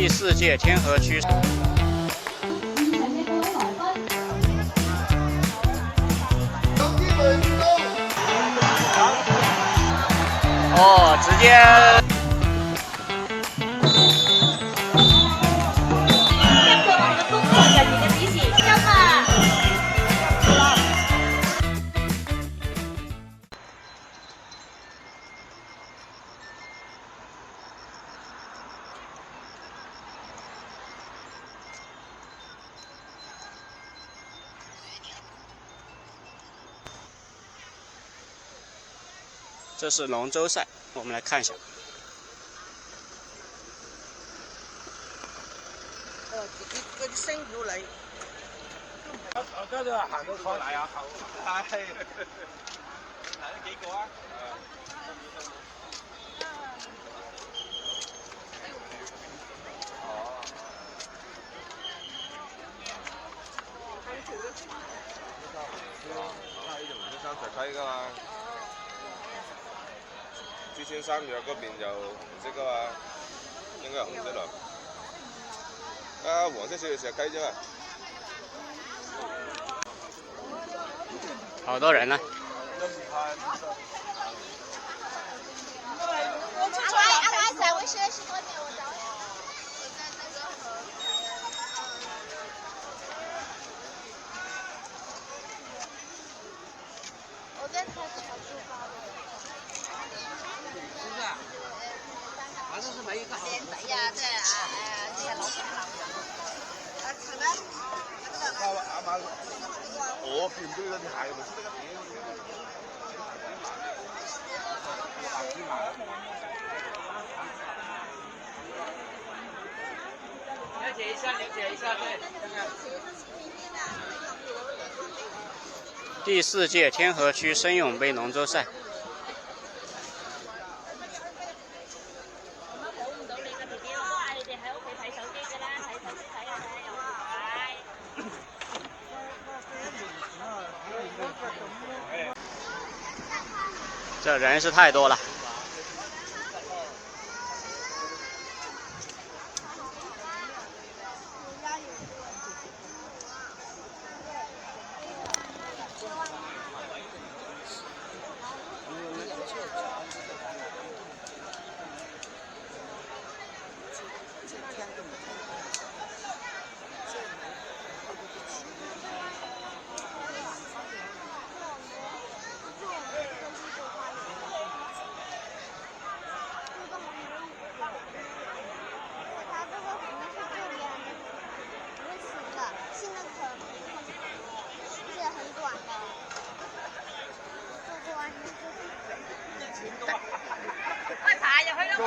第4屆天河区。哦，直接。这是龙舟赛，我们来看一下。嗰啲聲鼓勵。我家就話行到過嚟啊，係嚟咗幾個啊？呢條紅山石溪噶嘛，珠江三角嗰邊就紅色噶嘛，應該係紅色咯。啊，黃色小條石溪啫嘛。好多人呢。阿仔，我学10多年，我导演。我在他桥出发的。是不是啊？反正是没一个好。呀，对啊，这些老板了。吃呗。我見唔到嗰啲蟹，咪識得一嘢。了解一下，对。第4届天河区申勇杯龙舟赛。这人是太多了。快爬入去啦喂！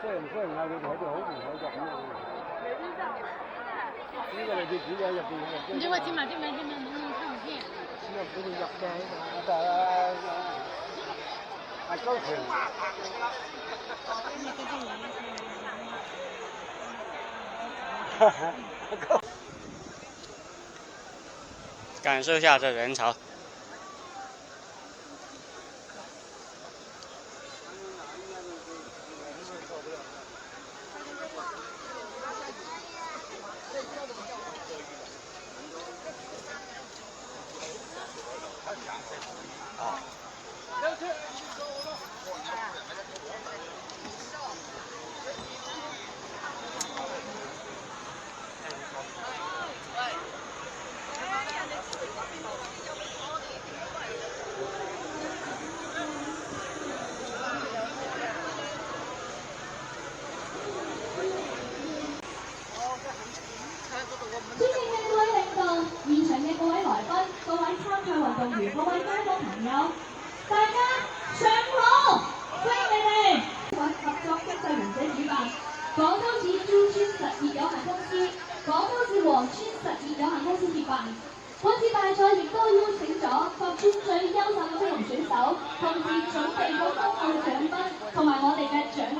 唔需要嗌佢哋喺度好唔喺度咁樣。呢個你哋主喺入邊。你這塊起碼這邊能不能看不見？呢個俾你入嘅喺度。阿高橋。感受一下这人潮。現場嘅各位來賓、各位參賽運動員、各位街坊朋友，大家上午好，歡迎你哋。合作經濟聯社主辦，廣州市珠村實業有限公司、廣州市黃村實業有限公司協辦。本次大賽亦都邀請咗各村最優秀嘅飛龍選手，同時準備咗豐厚嘅獎品同埋我哋嘅獎金。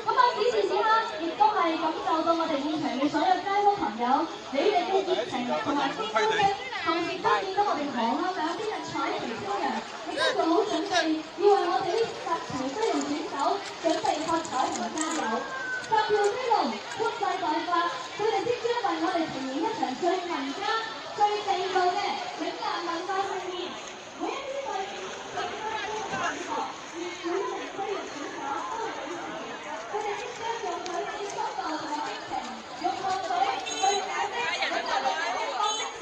咁啊，此時此刻亦都係感受到我哋現場嘅所有街坊朋友，你哋嘅熱情同埋歡呼聲，同時都見到我哋行啦，有啲人彩旗飄揚，亦都做好準備，要為我哋啲特長飛龍選手準備喝彩同埋加油。10條飛龍蓄勢待發，佢哋即將為我哋呈現一場最民間、最地道嘅嶺南文化盛宴。每一支隊伍都有不同嘅熱血飛龍選手都係表示，佢哋即將用佢哋嘅速度同埋激情，用汗水去解釋嶺南嘅東方精神。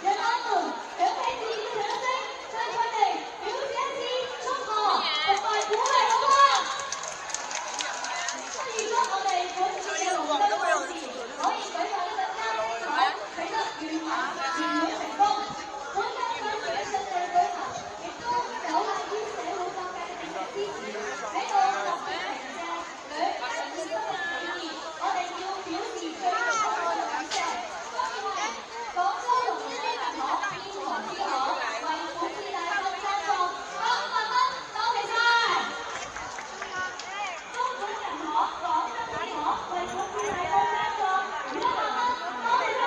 讓我們響起熱烈嘅掌聲，向佢哋表示一次祝賀同埋鼓勵，好唔好？預祝我哋本次嘅龍舟賽事可以舉辦得更加精彩，取得圓滿成功。本屆賽事嘅順利舉行，亦都有賴於社會各界嘅鼎力支持。喺度特別鳴謝兩間熱心嘅企業，我哋要表示最深愛嘅感謝。當然係廣州龍舟銀行天河支行為本次大賽贊助500蚊，多謝晒。東莞銀行、廣州支行為本次大賽贊助500蚊，多謝晒。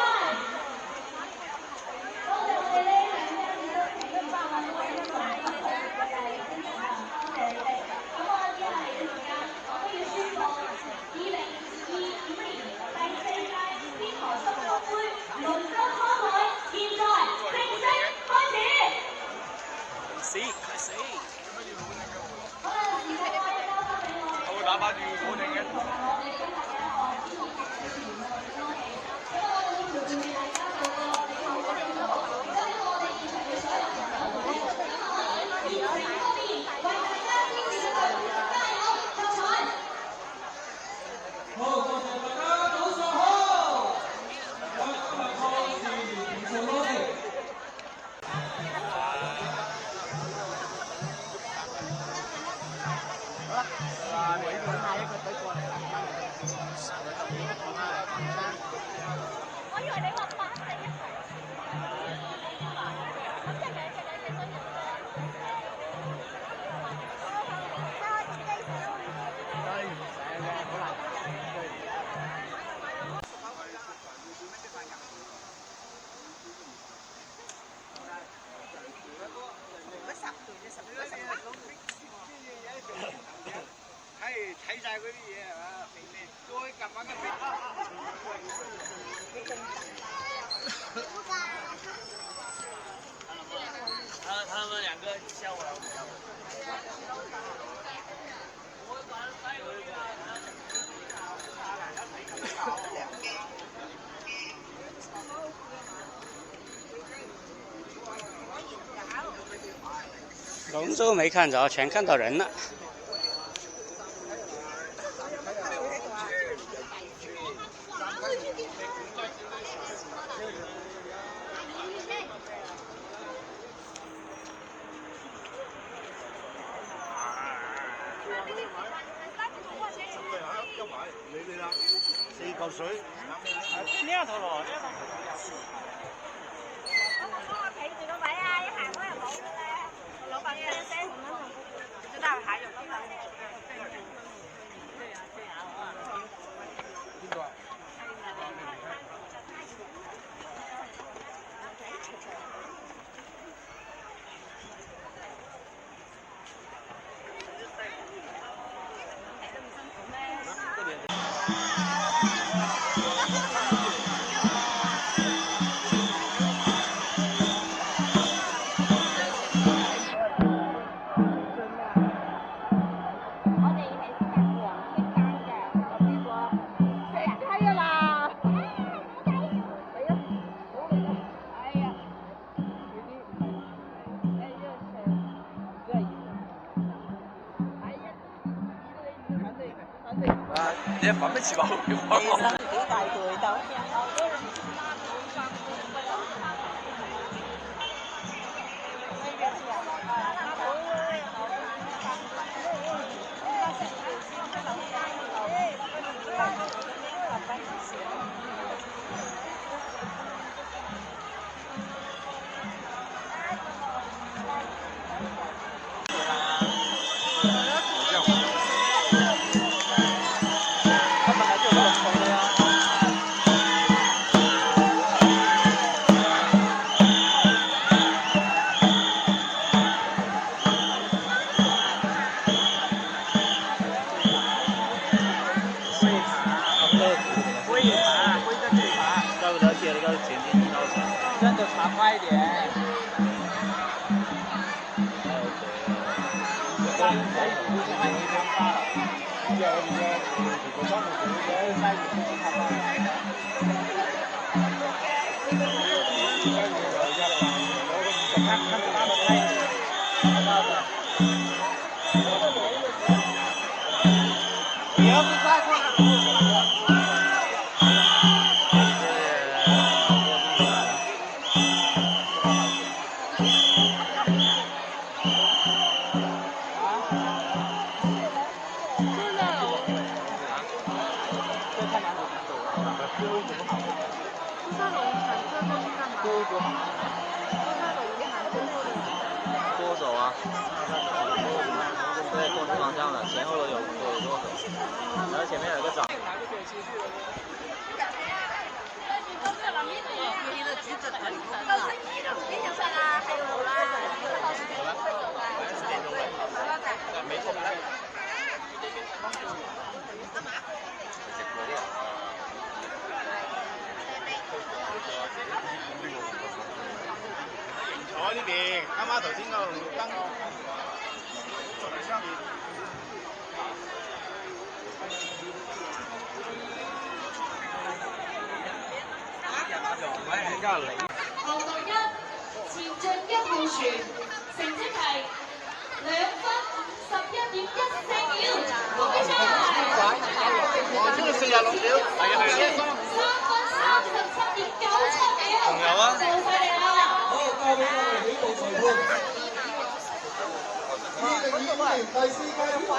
多謝我哋呢兩間熱心企業幫我哋為咗做呢個賽事嘅精神啊！多謝你哋。咁我以下嚟嘅時間，我都要宣布2025年第4屆天河深江杯龍舟開海，現在正式開始。開始。好啦，時間交翻俾我哋。我會打翻住我哋嘅。我哋今日嘅一個天河嘅全員嘅歌戲，咁我哋會調動大家到個我哋後邊嘅舞，亦都希望我哋現場嘅所有朋友們咧，咁我哋現場嗰邊為大家支持嘅隊伍加油喝彩。好，多謝大家，早上好。今日賽事完成咗先。我以為你話8定1。咁即係睇晒嗰啲嘢係嘛？再撳下個飛。他们2个下午来。龍舟沒看着，全看到人了。4嚿水。呢一頭咯，呢一頭。我企住個位啊，一行開又冇嘅咧。老闆嘅聲，知道還有地方。邊個啊？你揾咩詞話？其實幾大攰鬥。拿快一点。你要是再过来。舵手啊，对，控制方向的，前后都有舵手，然后前面有个掌。坐呢邊，啱啱頭先嗰度綠燈仲係雙面。項目一，前進1號船，成績係2分51.14秒，恭喜晒！我超過46秒，係啊係啊。3分37.97秒，仲有啊！就犀利啦！好，交俾我哋紀律裁判。2022年第4屆選舉中杯，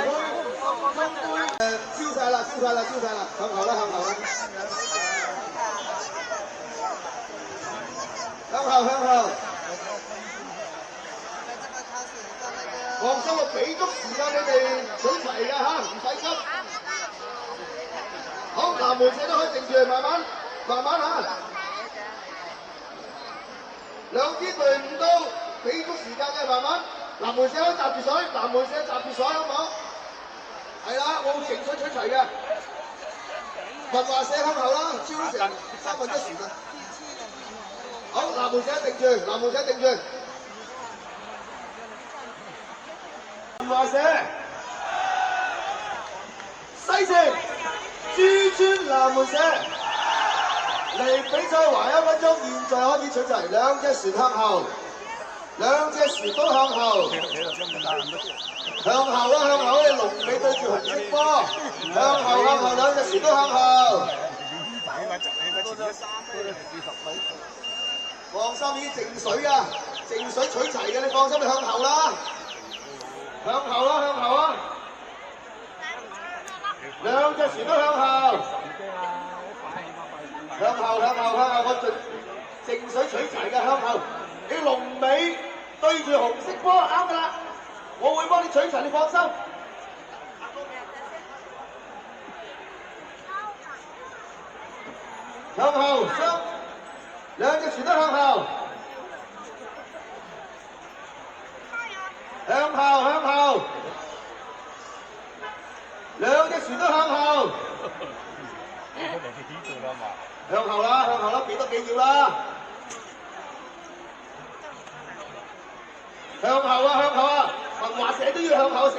招晒啦，向後啦，向後啦，向後。放心，我俾足時間你哋取齊㗎嚇，唔使急。好，南門社都可以定住，慢慢嚇。兩支隊伍都俾足時間嘅，慢慢。南門社可以閘住水，南門社閘住水，好唔好？係啦，我會情緒取齊嘅。文華社向後啦，超成1/3時間。好，南門社定住，南門社定住。文華社，西城，珠村南門社。嚟比賽還1分鐘，現在可以取齊，兩隻船向後，兩隻船都向後，向後啦，向後，你龍尾對住紅色波，向後，兩隻船都向後。放心，呢啲淨水啊，淨水取齊嘅，你放心，你向後啦，向後啊，兩隻船都向後。向後，我淨水取齊嘅向後，你龍尾對住紅色波啱㗎啦，我會幫你取齊，你放心。向後，兩隻船都向後，向後，兩隻船都向後。向後啦，俾多幾秒啦。向後啊，文華社都要向後成。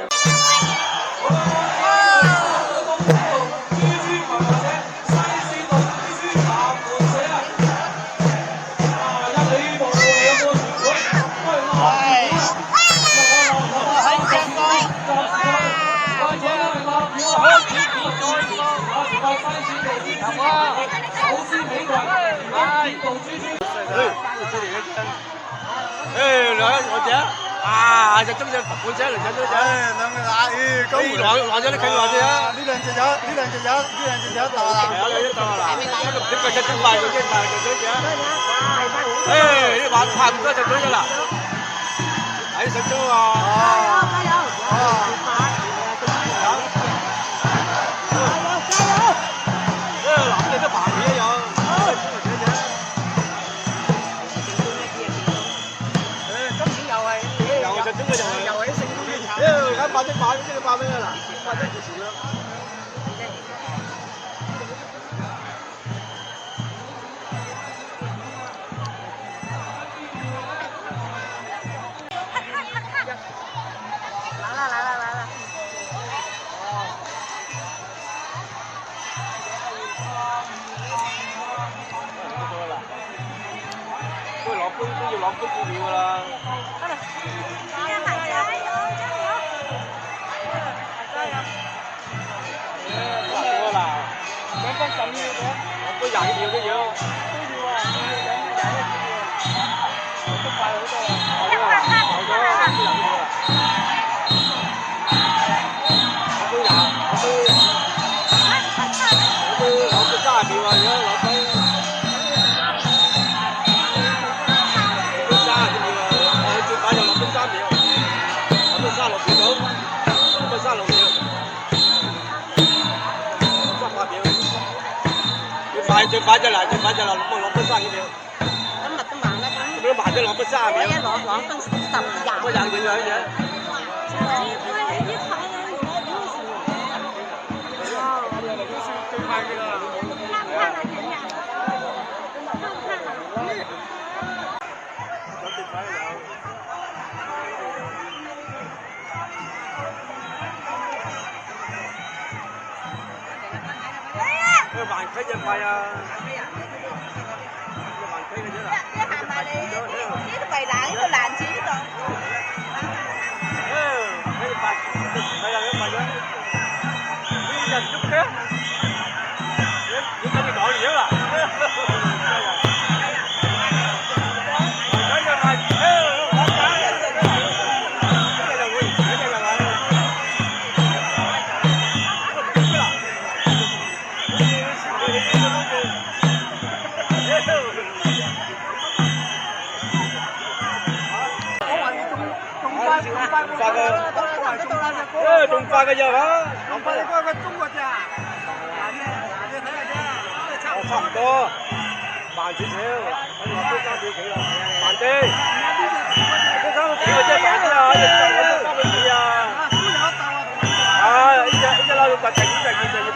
就中隻半隻嚟隻都隻，兩隻大，攔咗啲勁攔隻啊！呢兩隻有，大啦，係啊，你都大啦，一個隻中大就隻大就水隻，呢話差唔多就水咗啦，喺食咗啊！加油！男嘅都爬住都有。8隻馬，即係8蚊㗎啦，8隻幾錢啦？都要6分幾秒㗎啦。加油！加油！多啦，2分10秒嘅，6分20秒都要。都要啊，都快好多啦，好咗，6分20秒啦。6分30秒啊，而家6分。最快就6分3秒，6分36秒到，6分36秒，38秒。最快就嚟，6分32秒。咁咪都慢啦，咁。都慢咗6分30秒。2分10。我20秒樣嘢。最快嘅啦。橫溪就快啊！橫溪嘅啫啦。一行埋嚟呢個圍欄呢個欄子呢度。呢個快，係啊，快咗。呢人喐嘅，你真係講嘢啦。仲快嘅啫嚇，我嗰個中國咋？你睇下啫，差唔多，慢少少，6分3秒幾啦，慢啲，6分3秒幾嘅啫，慢啲啊，3秒幾啊？呢隻拉到突停就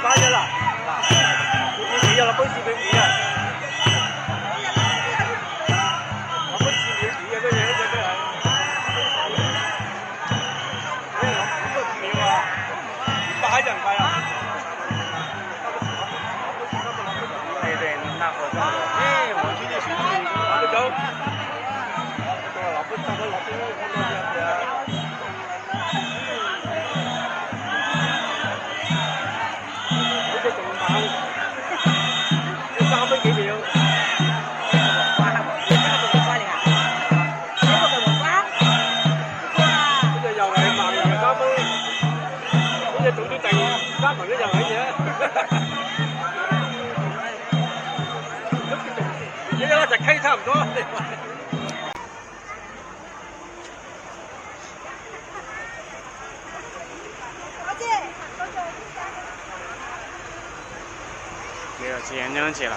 快咗啦，4秒幾啊，6分4秒幾啊，6分4秒幾啊，嗰嘢真係。快人快啊！對，那好像我今天学的拿得走，老不差不多老这样子啊。呢個仲慢，3分幾秒。總之第3輪都又係嘢，而家一隻溪差唔多。没有减量起了，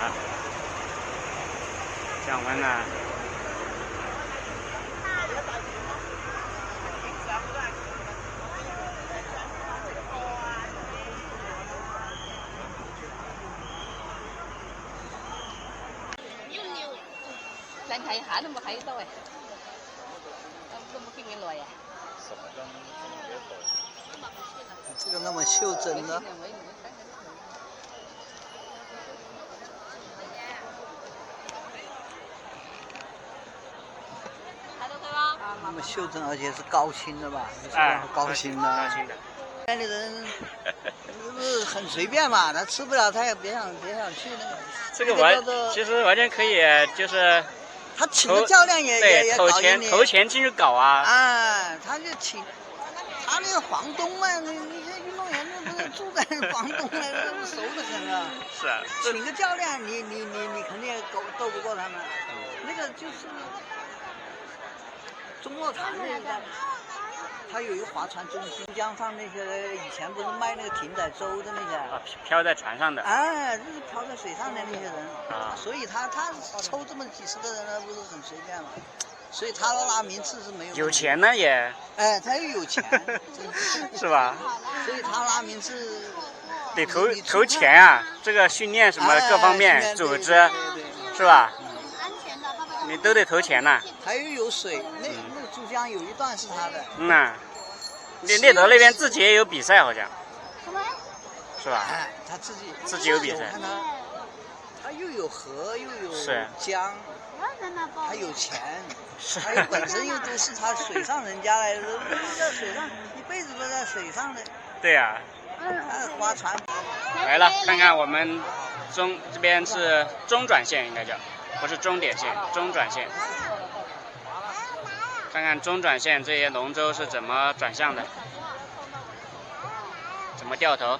降温了。想睇下都冇睇到誒，都冇見幾耐啊？10分这个那么袖珍的。那么袖珍，而且是高清的吧？哎，高清的。高清的。那的人就是很随便嘛，他吃不了，他也别想去那个。这个其实完全可以，就是。他请个教练也投钱进去搞啊！啊，他就请他那个房东嘛，那些运动员那不是住在房东那都熟得很啊。是啊。请个教练，你肯定斗不过他们。那个就是中洛潭那个，他有一个划船中心，江上那些以前不是卖那个艇仔粥的那些。啊，漂在船上的。哎，就是漂在水上的那些人。啊。所以他抽这么几十个人，那不是很随便吗？所以他拿名次是没有。有钱呢也。哎，他又有钱。是吧？所以他拿名次。得投钱啊！这个训练什么各方面组织，是吧？你都得投钱呐。还有水，那个珠江有一段是他的。嗯呐。猎德那边自己也有比赛，好像。是吧？哎，他自己有比赛。他又有河又有是江，他有钱，他又本身又都是他水上人家来的，都在水上，一辈子都在水上的。对呀、划船。来了，看看我们这边是中转线，应该叫，不是终点线，中转线。看看中转线这些龙舟是怎么转向的，怎么掉头。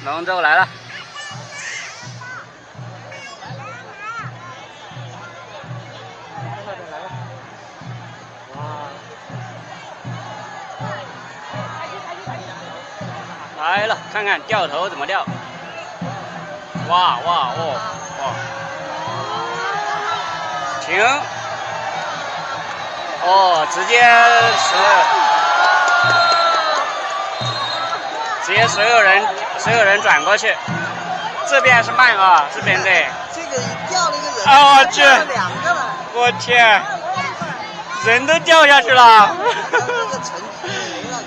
龙舟来了，来了，看看掉头怎么掉。哇哇哦哦，停。哦，直接所有人转过去，这边是慢啊，这边对。这个掉了一个人，啊，我去，两个了，我天，人都掉下去了。这个成绩没了。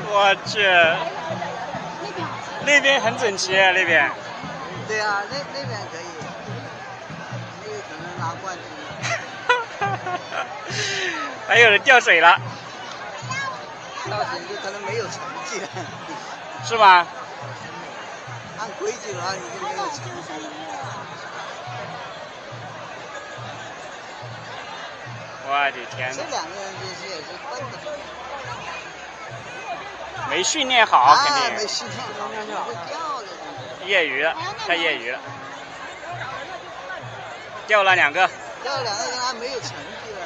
我去，那边很整齐，那边。对啊，那边可以，那个可能拿冠军。还有人掉水了。掉水就可能没有成绩了。是吗？按规矩的话，你就没有成绩。我的天！这两个人真是也是笨的。没训练好，肯定。没训练好，会掉的。业余了，太业余了。掉了2个。掉了2个人还没有成绩了。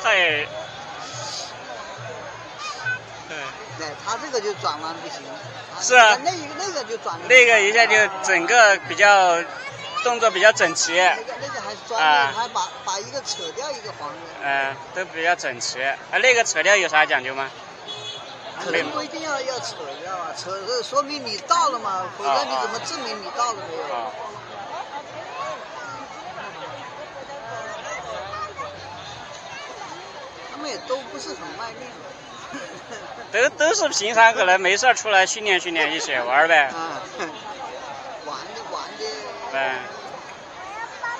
太。对，他这个就转弯不行。是啊。那个就转。那个一下就整个比较动作比较整齐。那个还专门还把一个扯掉一个黄的。都比较整齐。那个扯掉有啥讲究吗？可能不一定要扯掉啊，扯说明你到了嘛，否则你怎么证明你到了没有？他们也都不是很卖力。都是平常可能没事出来训练训练，一起玩呗。玩的。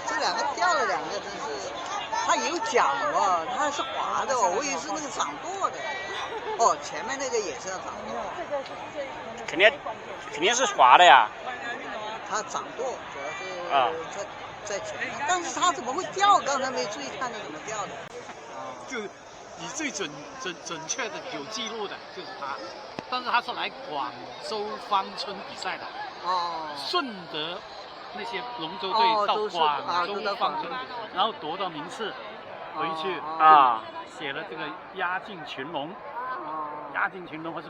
这2个掉了2个，真是。他有桨哦，他是滑的哦，我以为是那个掌舵的。哦，前面那个也是要掌舵。肯定是滑的呀。他掌舵主要是在前面，但是他怎么会掉？刚才没注意看他怎么掉的。就以最准确的有记录的就是他，但是他是来广州芳村比赛的。顺德那些龙舟队到广州芳村，然后夺到名次，回去写了这个压境群龙。压境群龙或是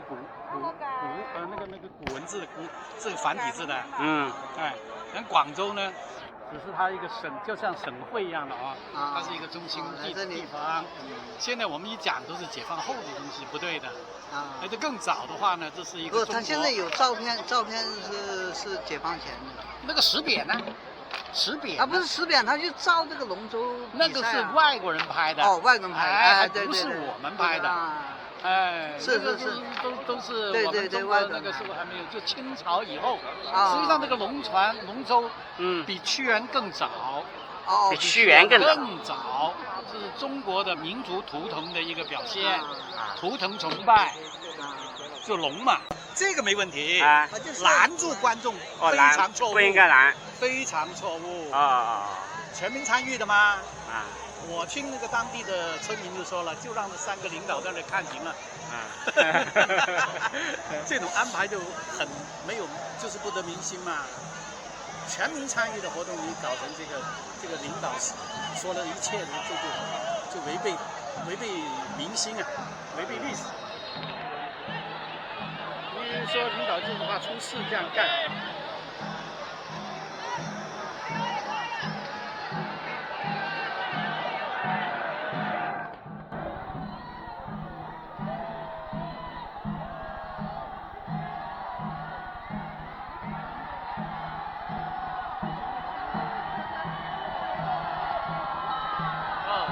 那个古文字的古，是繁体字的。然后广州呢，只是它一个省，就像省会一样的它是一个中心地方。现在我们一讲都是解放后的东西，不对的。那这更早的话呢，这是一个中国。他现在有照片是解放前的。那个石匾呢？石匾不是石匾，他就照这个龙舟。那个是外国人拍的。外国人拍的，不是我们拍的。是，都是我们中国那个时候还没有，就清朝以后。实际上这个龙舟，比屈原更早。比屈原更早，这是中国的民族图腾的一个表现，图腾崇拜，就龙嘛，这个没问题。拦住观众，非常错误，不应该拦，非常错误。全民参与的吗？我听那个当地的村民就说了，就让这3个领导在那看行了。这种安排就很没有，就是不得民心嘛。全民参与的活动，你搞成这个领导说了一切的，就违背民心啊，违背历史。说领导就是怕出事这样干。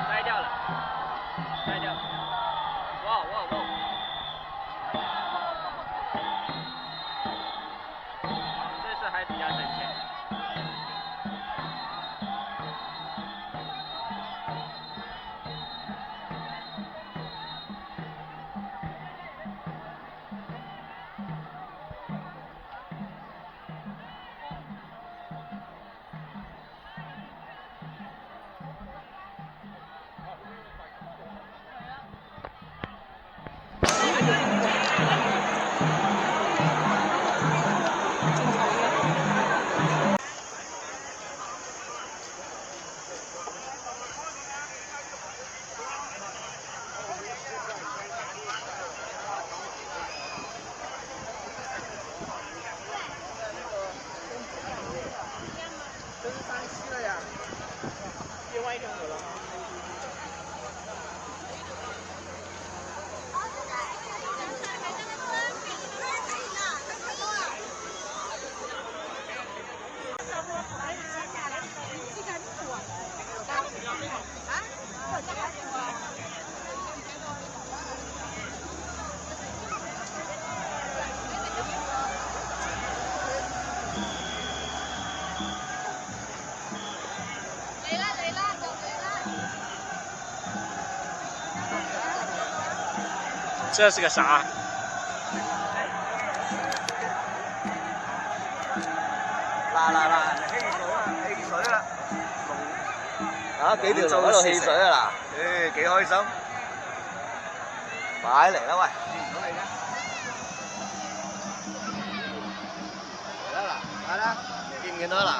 摘掉了，摘掉了，哇哇哇！这次还比较整齐。这是山西的呀，另外一条河了。这是个啥？嗱，汽水啦！啊，幾條龍喺度汽水啊嗱，幾開心！快嚟啦喂！見唔到你嘅？嚟啦嗱，快啦！見唔見到嗱？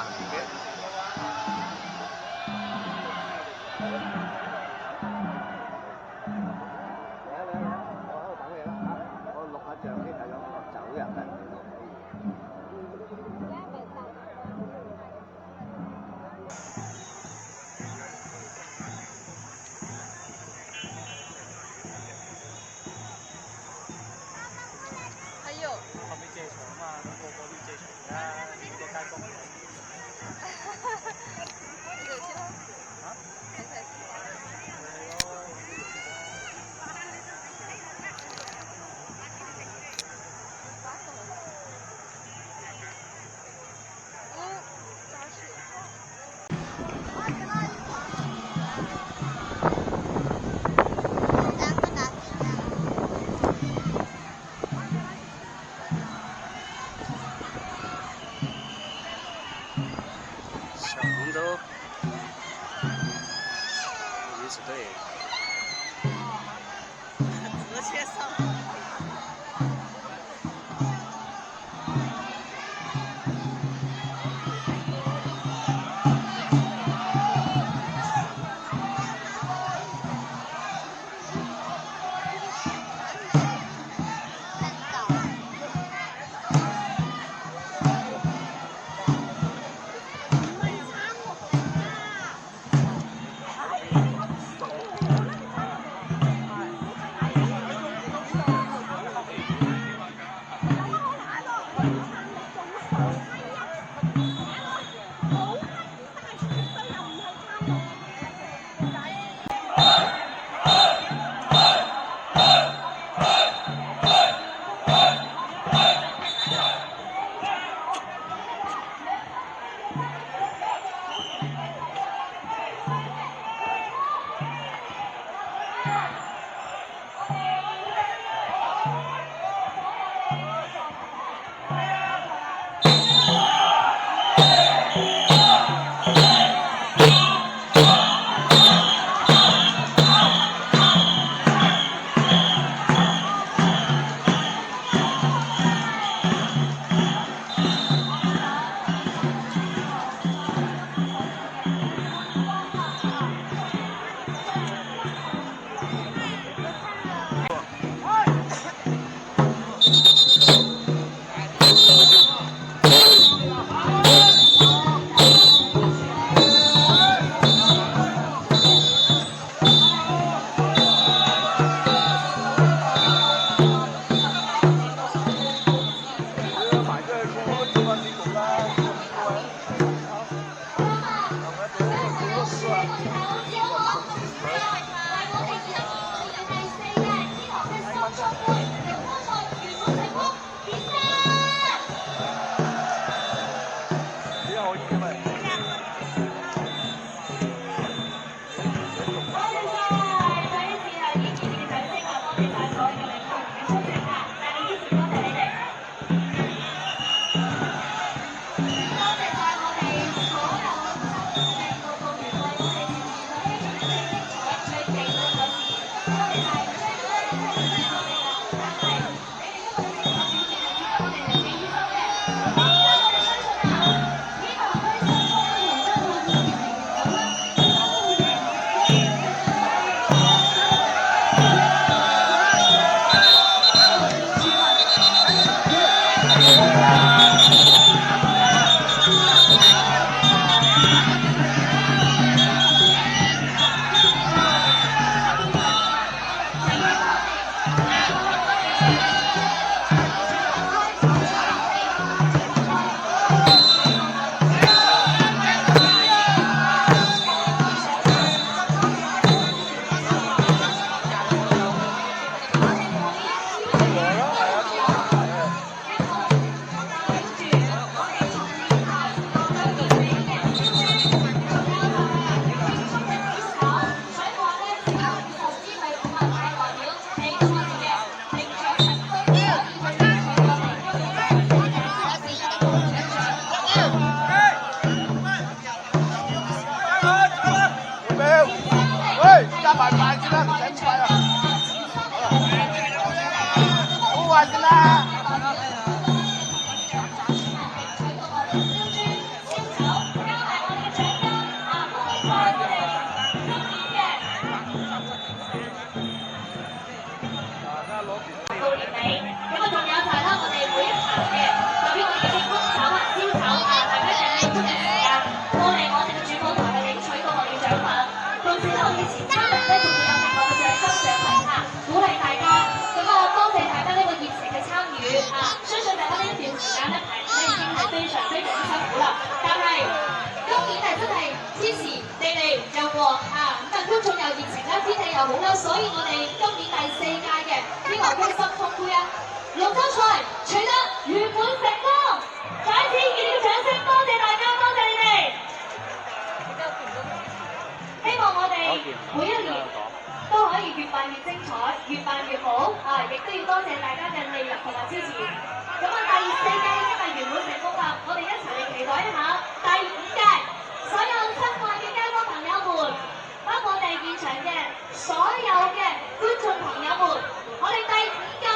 後面借場啊嘛，咁個個都要借場啦，好多街坊。小红州女子队。直接上。喎啊！咁啊觀眾又熱情啦，天氣又好啦，所以我哋今年第4屆嘅天河區心衝杯啊龍舟賽取得圓滿成功，再一次熱烈嘅掌聲，多謝大家，多謝你哋。希望我哋每一年都可以越辦越精彩，越辦越好啊！亦都要多謝大家嘅莅臨同埋支持。咁啊，第4屆已經係圓滿成功啦，我哋一齊嚟期待一下第5屆。所有親愛嘅街坊朋友們，包括我哋現場嘅所有嘅觀眾朋友們，我哋第5屆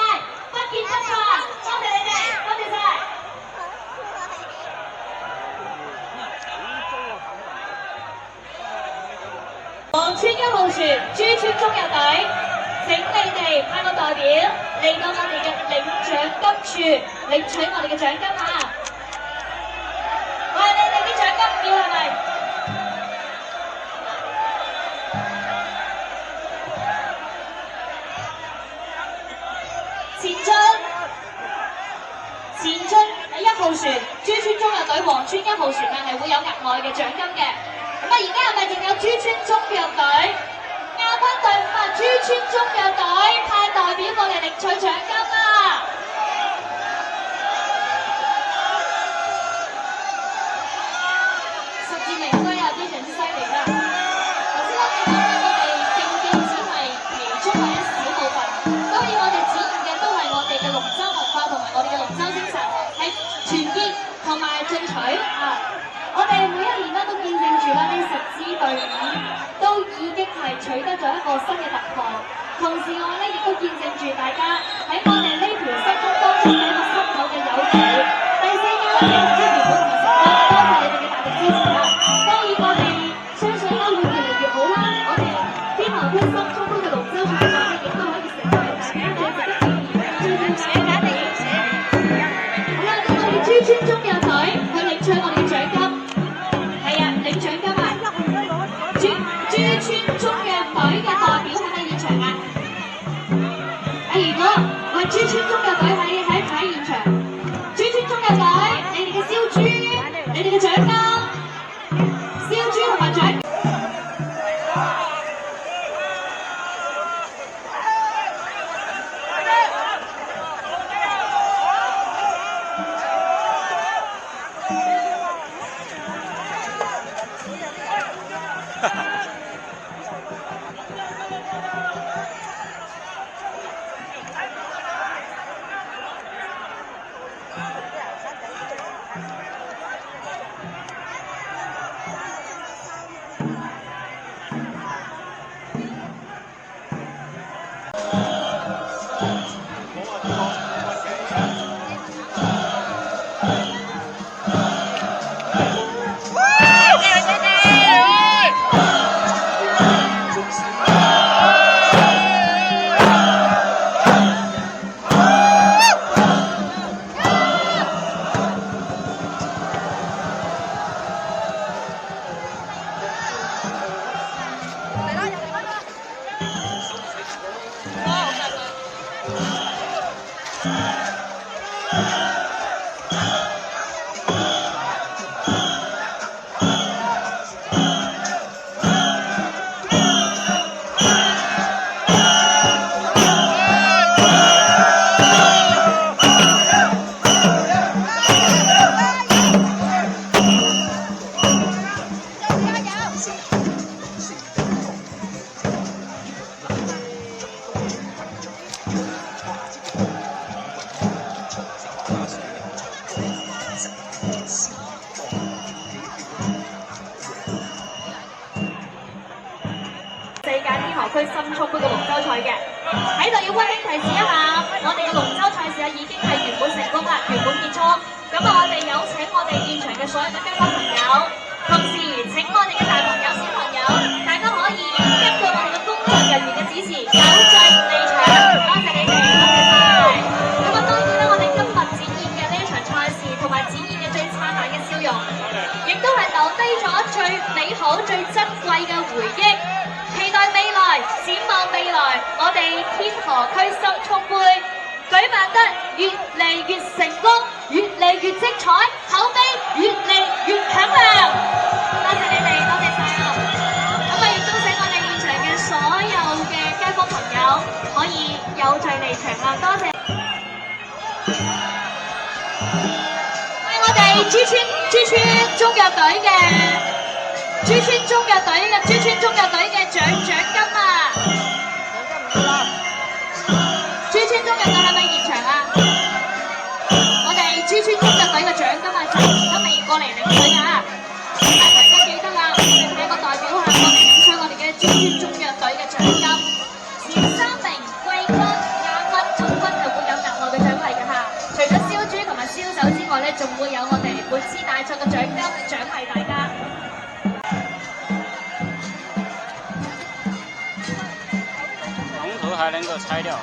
不見不散，多謝你哋，多謝晒。黃村1號船珠川中遊隊，請你哋派個代表嚟到我哋嘅領獎金處領取我哋嘅獎金啊！喂，你哋啲獎金要係咪？前進1號船珠川中遊隊黃村1號船係會有額外嘅獎金嘅。咁啊，而家係咪仲有珠川中遊隊亞軍隊伍啊？珠川中遊隊派代表過嚟領取獎金啊！實至名歸啊，非常之犀利啦！頭先我哋講咧，我哋競技只係其中嘅一小部分，當然我哋展現嘅都係我哋嘅龍舟文化同埋我哋嘅龍舟精神，係團結同埋進取啊！我哋每一年咧都見證住啦，呢10支隊伍都已經係取得咗一個新嘅突破。同時我咧亦都見證住大家喺我哋呢條西風當中嘅一個深厚嘅友誼。第4屆咧非常之圓滿同埋成功，多謝你哋嘅大力支持啦！當然我哋相信咧會越嚟越好啦。我哋天河區心衝杯嘅龍舟賽咧亦都可以成為大家最值得紀念嘅最亮眼嘅歷史。好啦，咁我哋珠川中遊隊去領取我哋嘅獎金。領獎金啊！珠川中遊隊嘅代表喺唔喺現場啊？如果喂珠川中遊隊喺唔喺現場？珠川中遊隊，你哋嘅燒豬，你哋嘅獎金，燒豬同埋獎。區心衝杯嘅龍舟賽嘅，喺度要溫馨提示一下，我哋嘅龍舟賽事已經係圓滿成功啦，圓滿結束。咁啊，我哋有請我哋現場嘅所有嘅街坊朋友，同時請我哋嘅大朋友、小朋友，大家可以根據我哋嘅工作人員嘅指示，有序離場。多謝你哋，多謝晒。咁啊，當然啦，我哋今日展現嘅呢一場賽事同埋展現嘅最燦爛嘅笑容，亦都係留低咗最美好、最珍貴嘅回憶。期待未來，展望未來，我哋天河區心衝杯舉辦得越嚟越成功，越嚟越精彩，口碑越嚟越響亮。多謝你哋，多謝晒啊！咁啊！係珠川中藥隊嘅珠川中藥隊嘅獎金啊！珠川中藥隊係咪現場啊？我哋珠川中藥隊嘅獎金啊，都未過嚟領取啊！大家記得啊，我哋呢個代表係過嚟領取我哋嘅珠川中藥隊嘅獎金。前3名季軍、亞軍、中軍就會有額外嘅獎勵㗎嚇。除咗燒豬同埋燒酒之外咧，仲會有我哋本次大賽嘅獎金獎勵大家。龍頭還能夠拆掉。